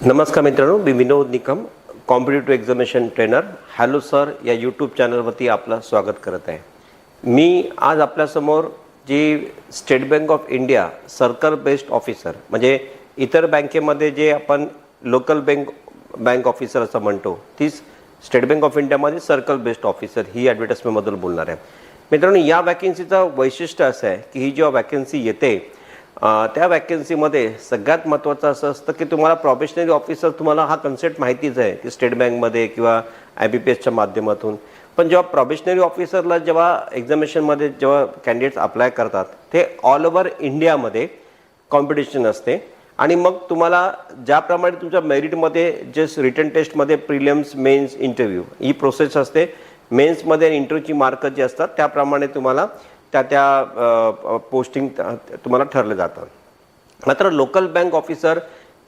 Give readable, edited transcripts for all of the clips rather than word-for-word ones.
नमस्कार मित्रांनो, मी Vinod Nikam, competitive examination trainer. Hello sir या यूट्यूब चॅनलवरती आपलं स्वागत करत आहे. मी आज आपल्यासमोर जी State Bank of India circle based officer, म्हणजे इतर बँकेमध्ये जे आपण लोकल बँक ऑफिसर असं म्हणतो, तीच स्टेट बँक ऑफ इंडियामध्ये सर्कल बेस्ड ऑफिसर ही ॲडव्हर्टाइजमेंटबद्दल बोलणार आहे. मित्रांनो, या वॅकन्सीचं वैशिष्ट्य असं आहे की ही जेव्हा वॅकन्सी येते त्या वॅकन्सीमध्ये सगळ्यात महत्त्वाचं असं असतं की तुम्हाला प्रोबेशनरी ऑफिसर, तुम्हाला हा कन्सेप्ट माहितीच आहे की स्टेट बँकमध्ये किंवा IBPSच्या माध्यमातून. पण जेव्हा प्रोबेशनरी ऑफिसरला जेव्हा एक्झामिनेशनमध्ये जेव्हा कॅन्डिडेट्स अप्लाय करतात, ते ऑल ओव्हर इंडियामध्ये कॉम्पिटिशन असते. आणि मग तुम्हाला ज्याप्रमाणे तुमच्या मेरिटमध्ये जे रिटन टेस्टमध्ये प्रिलिम्स, मेन्स, इंटरव्ह्यू ही प्रोसेस असते. मेन्समध्ये आणि इंटरव्ह्यूची मार्क जे असतात त्याप्रमाणे तुम्हाला त्या पोस्टिंग तुम्हाला ठरले जातात. मात्र लोकल बँक ऑफिसर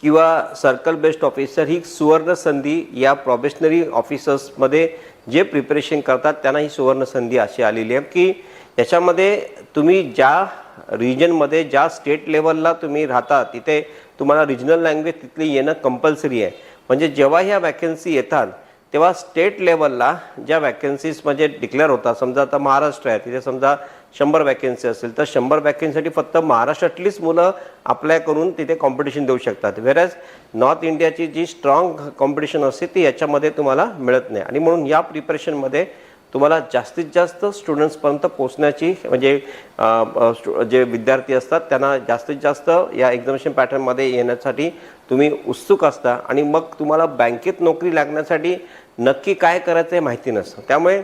किंवा सर्कल बेस्ड ऑफिसर ही सुवर्ण संधी या प्रोबेशनरी ऑफिसर्समध्ये जे प्रिपरेशन करतात त्यांना ही सुवर्ण संधी अशी आलेली आहे की याच्यामध्ये तुम्ही ज्या रिजनमध्ये, ज्या स्टेट लेवलला तुम्ही राहता, तिथे तुम्हाला रिजनल लँग्वेज तिथली येणं कंपल्सरी आहे. म्हणजे जेव्हा ह्या वॅकन्सी येतात तेव्हा स्टेट लेवलला ज्या वॅकन्सीज म्हणजे डिक्लेअर होतात, समजा आता महाराष्ट्र आहे, तिथे समजा 100 वॅकन्सी असेल तर 100 वॅकन्सीसाठी फक्त महाराष्ट्रातलीच मुलं अप्लाय करून तिथे कॉम्पिटिशन देऊ शकतात. वेरॅज नॉर्थ इंडियाची जी स्ट्रॉंग कॉम्पिटिशन असते ती याच्यामध्ये तुम्हाला मिळत नाही. आणि म्हणून या प्रिपरेशनमध्ये तुम्हाला जास्तीत जास्त स्टुडंट्सपर्यंत पोहोचण्याची, म्हणजे जे विद्यार्थी असतात त्यांना जास्तीत जास्त या एक्झामिनेशन पॅटर्नमध्ये येण्यासाठी तुम्ही उत्सुक असता. आणि मग तुम्हाला बँकेत नोकरी लागण्यासाठी नक्की काय करायचं हे माहिती नसतं. त्यामुळे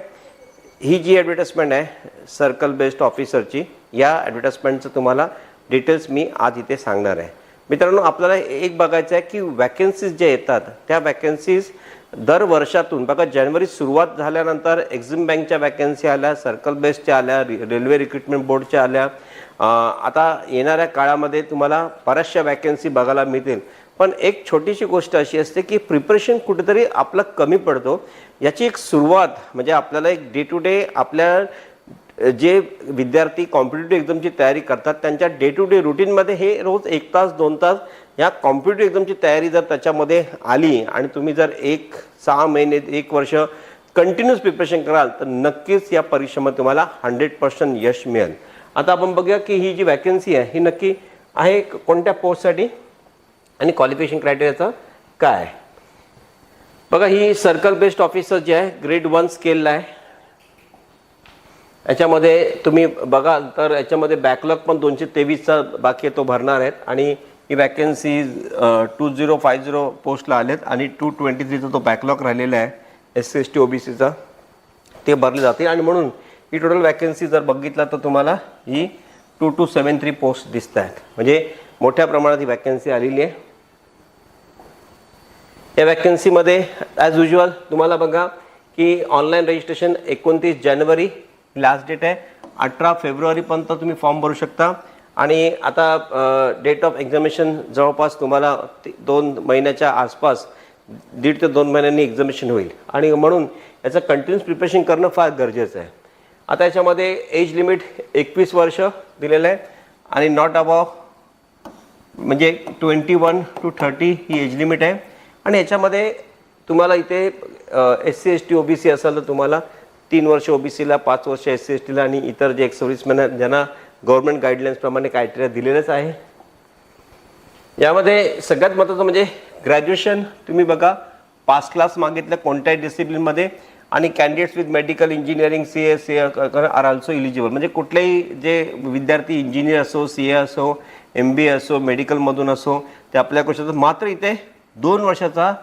ही जी ॲडव्हर्टाइजमेंट आहे सर्कल बेस्ड ऑफिसरची, या ॲडव्हर्टाइजमेंटचं तुम्हाला डिटेल्स मी आज इथे सांगणार आहे. मित्रांनो, आपल्याला एक बघायचं आहे की वॅकन्सीज जे येतात त्या वॅकन्सीज दर वर्षातून बघा, जानेवारी सुरुवात झाल्यानंतर एक्झिम बँकच्या वॅकन्सी आल्या, सर्कल बेस्डच्या आल्या, रेल्वे रिक्रुटमेंट बोर्डच्या आल्या. आता येणाऱ्या काळामध्ये तुम्हाला बऱ्याचशा वॅकन्सी बघायला मिळतील. पण एक छोटीशी गोष्ट अशी असते की प्रिपरेशन कुठेतरी आपलं कमी पडतो. याची एक सुरुवात म्हणजे आपल्याला एक डे टू डे आपल्या जे विद्यार्थी कॉम्पिटिटिव्ह एक्झामची तयारी करतात त्यांच्या डे टू डे रुटीनमध्ये हे रोज 1 तास 2 तास या कॉम्पिटिटिव्ह एक्झामची तयारी जर त्याच्यामध्ये आली आणि तुम्ही जर 6 महिने 1 वर्ष कंटिन्यूस प्रिपरेशन कराल तर नक्कीच या परीक्षेमध्ये तुम्हाला 100% यश मिळेल. आता आपण बघूया की ही जी वॅकन्सी आहे ही नक्की आहे कोणत्या पोस्टसाठी आणि क्वालिफिकेशन क्रायटेरियाचं काय आहे. बघा, ही सर्कल बेस्ड ऑफिसर जे आहे ग्रेड 1 स्केलला आहे. याच्यामध्ये तुम्ही बघाल तर याच्यामध्ये बॅकलॉग पण 223चा बाकी आहे, तो भरणार आहेत. आणि ही वॅकन्सी 2050 पोस्टला आलेत आणि 223चा तो बॅकलॉग राहिलेला आहे SC ST OBCचा, ते भरले जातील. आणि म्हणून ही टोटल वॅकन्सी जर बघितला तर तुम्हाला ही 2273 पोस्ट दिसत आहेत. म्हणजे मोठ्या प्रमाणात ही वॅकन्सी आलेली आहे. या वॅकन्सीमध्ये ॲज युजल तुम्हाला बघा की ऑनलाईन रजिस्ट्रेशन 29 जानेवारी लास्ट डेट आहे. 18 फेब्रुवारीपर्यंत तुम्ही फॉर्म भरू शकता. आणि आता डेट ऑफ एक्झामिनेशन जवळपास तुम्हाला 2 महिन्याच्या आसपास, 1.5 ते 2 महिन्यांनी एक्झामिनेशन होईल. आणि म्हणून याचं कंटिन्यूस प्रिपरेशन करणं फार गरजेचं आहे. आता याच्यामध्ये एज लिमिट 21 वर्ष दिलेलं आहे आणि नॉट अबाव, म्हणजे 21 to 30 ही एज लिमिट आहे. आणि याच्यामध्ये तुम्हाला इथे SC ST OBC असेल तर तुम्हाला 3 वर्ष OBCला, 5 वर्ष SC STला आणि इतर जे सर्व्हिसमॅन आहेत ज्यांना गव्हर्नमेंट गाईडलाईन्सप्रमाणे क्रायटेरिया दिलेलंच आहे. यामध्ये सगळ्यात महत्त्वाचं म्हणजे ग्रॅज्युएशन तुम्ही बघा पास क्लास मागितलं कोणत्याही डिसिप्लिनमध्ये. आणि candidates with medical, engineering, CA are also eligible. म्हणजे कुठलेही जे विद्यार्थी इंजिनियर असो, CA असो, MBA असो, मेडिकलमधून असो, ते आपल्या करू शकतात. मात्र इथे 2 वर्षाचा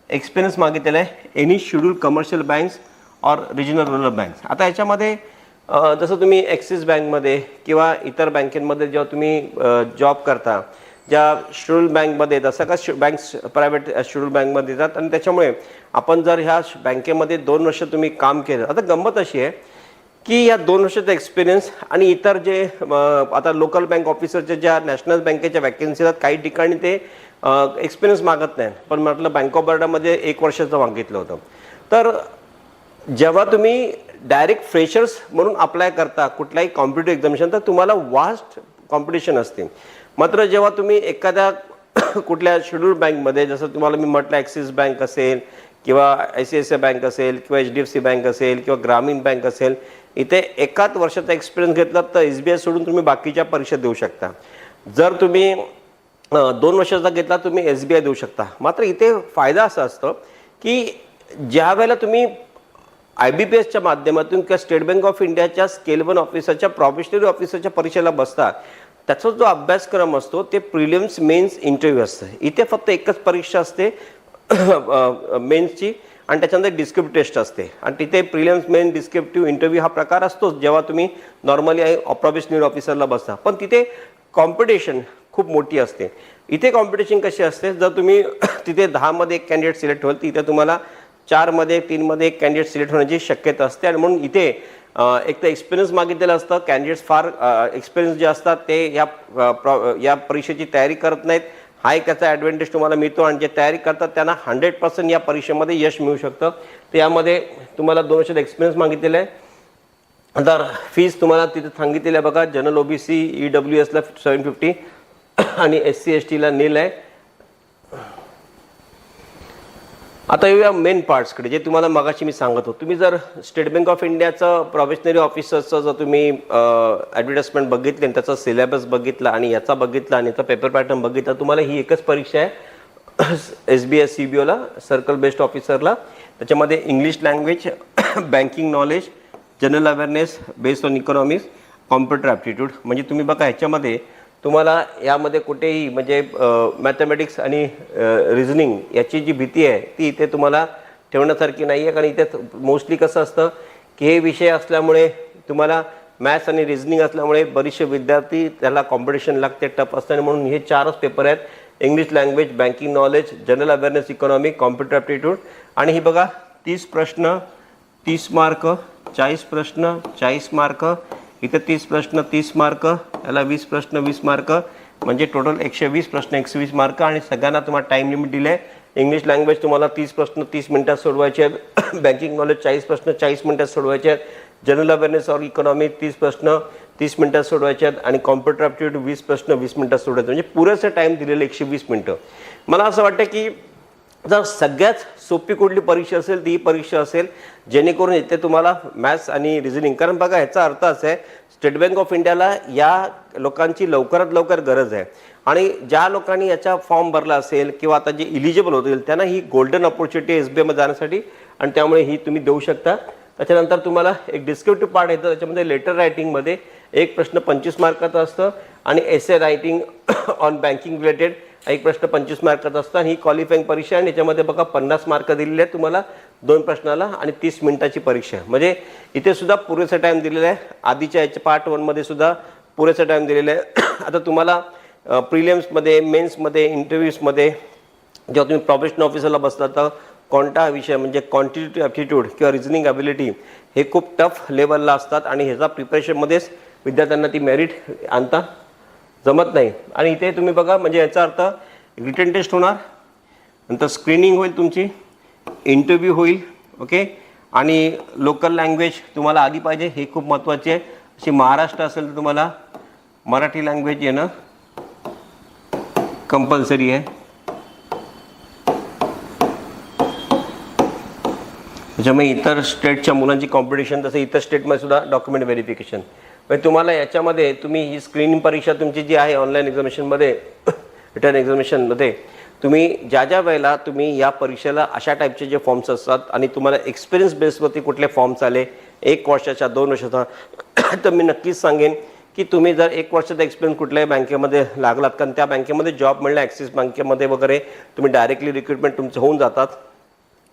एक्सपिरियन्स मागितलेला आहे एनी शेड्यूल कमर्शियल बँक्स और रिजनल रूरल बँक्स. आता याच्यामध्ये जसं तुम्ही ॲक्सिस बँकमध्ये किंवा इतर बँकेमध्ये जेव्हा तुम्ही जॉब करता, ज्या शेड्यूल बँकमध्ये जसं का बँक्स प्रायव्हेट शेड्यूल बँकमध्ये येतात आणि त्याच्यामुळे आपण जर ह्या बँकेमध्ये 2 वर्ष तुम्ही काम केलं. आता गंमत अशी आहे की या 2 वर्षाचा एक्सपिरियन्स आणि इतर जे आता लोकल बँक ऑफिसरच्या ज्या नॅशनल बँकेच्या वॅकन्सी आहेत काही ठिकाणी ते एक्सपिरियन्स मागत नाही. पण म्हटलं बँक ऑफ बरोडामध्ये 1 वर्षाचं मागितलं होतं. तर जेव्हा तुम्ही डायरेक्ट फ्रेशर्स म्हणून अप्लाय करता कुठल्याही कॉम्पिटिटिव्ह एक्झामिनेशन तर तुम्हाला वास्ट कॉम्पिटिशन असते. मात्र जेव्हा तुम्ही एखाद्या कुठल्या शेड्यूल बँकमध्ये, जसं तुम्हाला मी म्हटलं ॲक्सिस बँक असेल किंवा ICICI बँक असेल किंवा HDFC बँक असेल किंवा ग्रामीण बँक असेल, इथे एकाच वर्षाचा एक्सपिरियन्स घेतला तर SBI सोडून तुम्ही बाकीच्या परीक्षा देऊ शकता. जर तुम्ही 2 वर्षाचा घेतला तुम्ही SBI देऊ शकता. मात्र इथे फायदा असा असतो की ज्या वेळेला तुम्ही IBPSच्या माध्यमातून किंवा स्टेट बँक ऑफ इंडियाच्या स्केल 1 ऑफिसरच्या प्रोबेशनरी ऑफिसरच्या परीक्षेला बसता, त्याचा जो अभ्यासक्रम असतो ते प्रिलिम्स मेन्स इंटरव्ह्यू असतं. इथे फक्त एकच परीक्षा असते मेन्सची आणि त्याच्यानंतर डिस्क्रिप्टिव्ह टेस्ट असते आणि तिथे प्रिलिम्स मेन डिस्क्रिप्टिव्ह इंटरव्ह्यू हा प्रकार असतोच जेव्हा तुम्ही नॉर्मली प्रोबेशनरी ऑफिसरला बसता. पण तिथे कॉम्पिटिशन खूप मोठी असते. इथे कॉम्पिटिशन कशी असते, जर तुम्ही तिथे 10 मध्ये एक कॅन्डिडेट सिलेक्ट होईल, तिथे तुम्हाला 4 मध्ये 3 मध्ये एक कॅन्डिडेट सिलेक्ट होण्याची शक्यता असते. आणि म्हणून इथे एक तर एक्सपिरियन्स मागितलेलं असतं. कॅन्डिडेट्स फार एक्सपिरियन्स जे असतात ते या परीक्षेची तयारी करत नाहीत. हा एक त्याचा ॲडव्हान्टेज तुम्हाला मिळतो आणि जे तयारी करतात त्यांना 100% या परीक्षेमध्ये यश मिळू शकतं. तर यामध्ये तुम्हाला 2 वर्षाचा एक्सपिरियन्स मागितलेला आहे. तर फीस तुम्हाला तिथे सांगितलेली आहे बघा. जनरल OBC EWSला 750 आणि SC STला नील आहे. आता येऊया मेन पार्ट्सकडे, जे तुम्हाला मगाशी मी सांगत होतो. तुम्ही जर स्टेट बँक ऑफ इंडियाचं प्रोबेशनरी ऑफिसरचं जर तुम्ही ॲडव्हर्टाइजमेंट बघितली आणि त्याचा सिलेबस बघितला आणि याचा बघितला आणि याचा पेपर पॅटर्न बघितला, तुम्हाला ही एकच परीक्षा आहे SBI CBOला सर्कल बेस्ड ऑफिसरला. त्याच्यामध्ये English language, banking knowledge, general awareness based on economics, computer aptitude. म्हणजे तुम्ही बघा ह्याच्यामध्ये तुम्हाला यामध्ये कुठेही म्हणजे मॅथमॅटिक्स आणि रिझनिंग याची जी भीती आहे ती इथे तुम्हाला ठेवण्यासारखी नाही आहे. कारण इथे मोस्टली कसं असतं की हे विषय असल्यामुळे तुम्हाला मॅथ्स आणि रिझनिंग असल्यामुळे बरेचसे विद्यार्थी त्याला कॉम्पिटिशन लागते, टफ असतं. आणि म्हणून हे 4च पेपर आहेत: English language, banking knowledge, general awareness, economic, computer aptitude. आणि ही बघा 30 प्रश्न 30 मार्क, 40 प्रश्न 40 मार्क, इथे 30 प्रश्न 30 मार्क, याला 20 प्रश्न 20 मार्क, म्हणजे टोटल 120 प्रश्न 120 मार्क. आणि सगळ्यांना तुम्हाला टाईम लिमिट दिलं आहे. इंग्लिश लँग्वेज तुम्हाला 30 प्रश्न 30 मिनिटात सोडवायचे आहेत. बँकिंग नॉलेज 40 प्रश्न 40 मिनिटात सोडवायचे आहेत. जनरल अवेअरनेस और इकॉनॉमी 30 प्रश्न 30 मिनिटात सोडवायचे आहेत. आणि कॉम्प्युटर ॲप्टिट्यूड 20 प्रश्न 20 मिनिटात सोडवायचे. म्हणजे पुरेसं टाईम दिलेलं 120 मिनिटं. मला असं वाटतं की जर सगळ्यात सोपी कुठली परीक्षा असेल ती ही परीक्षा असेल, जेणेकरून इथे तुम्हाला मॅथ्स आणि रिझनिंग. कारण बघा ह्याचा अर्थ असा आहे, स्टेट बँक ऑफ इंडियाला या लोकांची लवकरात लवकर गरज आहे. आणि ज्या लोकांनी याचा फॉर्म भरला असेल किंवा आता जे इलिजिबल होतील त्यांना ही गोल्डन अपॉर्च्युनिटी SBI मध्ये जाण्यासाठी, आणि त्यामुळे ही तुम्ही देऊ शकता. त्याच्यानंतर तुम्हाला एक डिस्क्रिप्टिव्ह पार्ट येतं, त्याच्यामध्ये लेटर रायटिंगमध्ये एक प्रश्न 25 मार्काचा असतं आणि एसे रायटिंग ऑन बँकिंग रिलेटेड एक प्रश्न 25 मार्काचा असतं. आणि ही क्वालिफाईंग परीक्षा आहे. याच्यामध्ये बघा 50 मार्क दिलेले आहेत तुम्हाला 2 प्रश्नाला आणि 30 मिनिटाची परीक्षा आहे. म्हणजे इथे सुद्धा पुरेसा टाईम दिलेला आहे. आधीच्या याच्या पार्ट 1 मध्ये सुद्धा पुरेसा टाईम दिलेला आहे. आता तुम्हाला प्रिलिम्समध्ये, मेन्समध्ये, इंटरव्ह्यूजमध्ये जेव्हा तुम्ही प्रोबेशनरी ऑफिसरला बसता तर कोणता विषय म्हणजे क्वांटिटेटिव्ह ॲप्टिट्यूड किंवा रिझनिंग ॲबिलिटी हे खूप टफ लेवलला असतात आणि ह्याचा प्रिपरेशनमध्येच विद्यार्थ्यांना ती मेरिट आणता जमत नाही. आणि इथे तुम्ही बघा म्हणजे याचा अर्थ रिटन टेस्ट होणार, नंतर स्क्रीनिंग होईल, तुमची इंटरव्ह्यू होईल. ओके. आणि लोकल लँग्वेज तुम्हाला आली पाहिजे, हे खूप महत्त्वाचे आहे. अशी महाराष्ट्र असेल तर तुम्हाला मराठी लँग्वेज येणं कंपल्सरी आहे. त्याच्यामुळे इतर स्टेटच्या मुलांची कॉम्पिटिशन, तसं इतर स्टेटमध्ये सुद्धा डॉक्युमेंट व्हेरिफिकेशन. म्हणजे तुम्हाला याच्यामध्ये तुम्ही ही स्क्रीनिंग परीक्षा तुमची जी आहे ऑनलाईन एक्झामिनेशनमध्ये, रिटर्न एक्झामिनेशनमध्ये, तुम्ही ज्या ज्या वेळेला तुम्ही या परीक्षेला अशा टाईपचे जे फॉर्म्स असतात आणि तुम्हाला एक्सपिरियन्स बेसवरती कुठले फॉर्म्स आले 1 वर्षाचा 2 वर्षाचा, तर मी नक्कीच सांगेन की तुम्ही जर 1 वर्षाचा एक्सपिरियन्स कुठल्याही बँकेमध्ये लागलात, कारण त्या बँकेमध्ये जॉब मिळणं, ॲक्सिस बँकेमध्ये वगैरे तुम्ही डायरेक्टली रिक्रुटमेंट तुमचं होऊन जातात,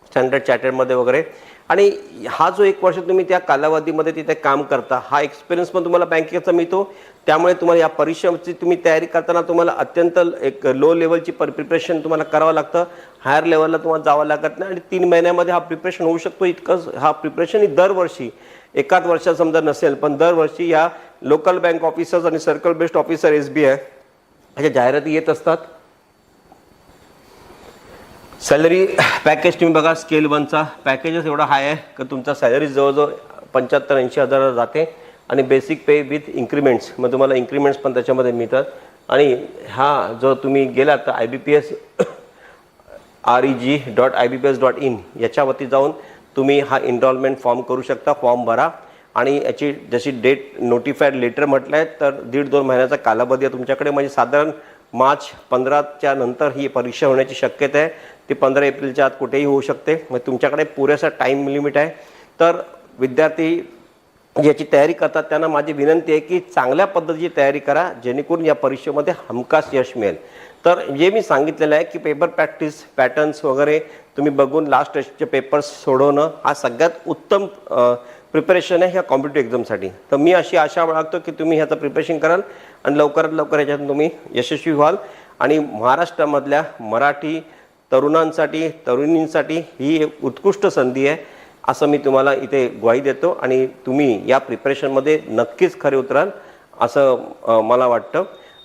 स्टँडर्ड चार्टर्डमध्ये वगैरे. आणि हा जो 1 वर्ष तुम्ही त्या कालावधीमध्ये तिथे काम करता, हा एक्सपिरियन्स पण तुम्हाला बँकेचा मिळतो. त्यामुळे तुम्हाला या परीक्षेची तुम्ही तयारी करताना तुम्हाला अत्यंत एक लो लेवलची प्रिपरेशन तुम्हाला करावं लागतं. हायर लेवलला तुम्हाला जावं लागत नाही आणि 3 महिन्यामध्ये हा प्रिपरेशन होऊ शकतो. इतकंच हा प्रिपरेशन दरवर्षी, एकाच वर्षात समजा नसेल पण दरवर्षी या लोकल बँक ऑफिसर्स आणि सर्कल बेस्ड ऑफिसर SBI ह्याच्या जाहिराती येत असतात. सॅलरी पॅकेज तुम्ही बघा, स्केल 1चा पॅकेजच एवढा हाय आहे की तुमचा सॅलरी जवळजवळ 75-80 हजाराला जाते. आणि बेसिक पे विथ इन्क्रीमेंट्स, मग तुम्हाला इन्क्रीमेंट्स पण त्याच्यामध्ये मिळतात. आणि हा जो तुम्ही गेलात तर ibps.reg.ibps.in याच्यावरती जाऊन तुम्ही हा इनरोलमेंट फॉर्म करू शकता, फॉर्म भरा आणि याची जशी डेट नोटिफाईड लेटर म्हटलं आहे तर 1.5-2 महिन्याचा कालावधी आहे तुमच्याकडे, म्हणजे साधारण मार्च 15च्या नंतर ही परीक्षा होण्याची शक्यता आहे. ती 15 एप्रिलच्या आत कुठेही होऊ शकते, मग तुमच्याकडे पुरेसा टाईम लिमिट आहे. तर विद्यार्थी याची तयारी करतात त्यांना माझी विनंती आहे की चांगल्या पद्धतीची तयारी करा, जेणेकरून या परीक्षेमध्ये हमखास यश मिळेल. तर जे मी सांगितलेलं आहे की पेपर प्रॅक्टिस पॅटर्न्स वगैरे तुम्ही बघून लास्ट टेस्टचे पेपर्स सोडवणं हा सगळ्यात उत्तम प्रिपरेशन आहे ह्या कॉम्पिटिटिव्ह एक्झामसाठी. तर मी अशी आशा बाळगतो की तुम्ही ह्याचं प्रिपरेशन कराल आणि लवकरात लवकर ह्याच्यातून तुम्ही यशस्वी व्हाल आणि महाराष्ट्रामधल्या मराठी तरुणांसाठी तरुणींसाठी ही एक उत्कृष्ट संधी आहे असं मी तुम्हाला इथे ग्वाही देतो आणि तुम्ही या प्रिपरेशनमध्ये नक्कीच खरे उतराल असं मला वाटतं.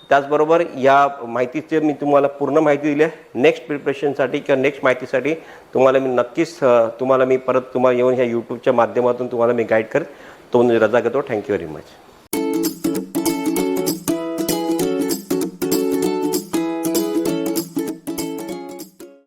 त्याचबरोबर या माहितीचे मी तुम्हाला पूर्ण माहिती दिली आहे. नेक्स्ट प्रिपरेशनसाठी किंवा नेक्स्ट माहितीसाठी तुम्हाला मी नक्कीच तुम्हाला मी परत तुम्हाला येऊन ह्या यूट्यूबच्या माध्यमातून तुम्हाला मी गाईड करेन. तो रजा घेतो. Thank you very much.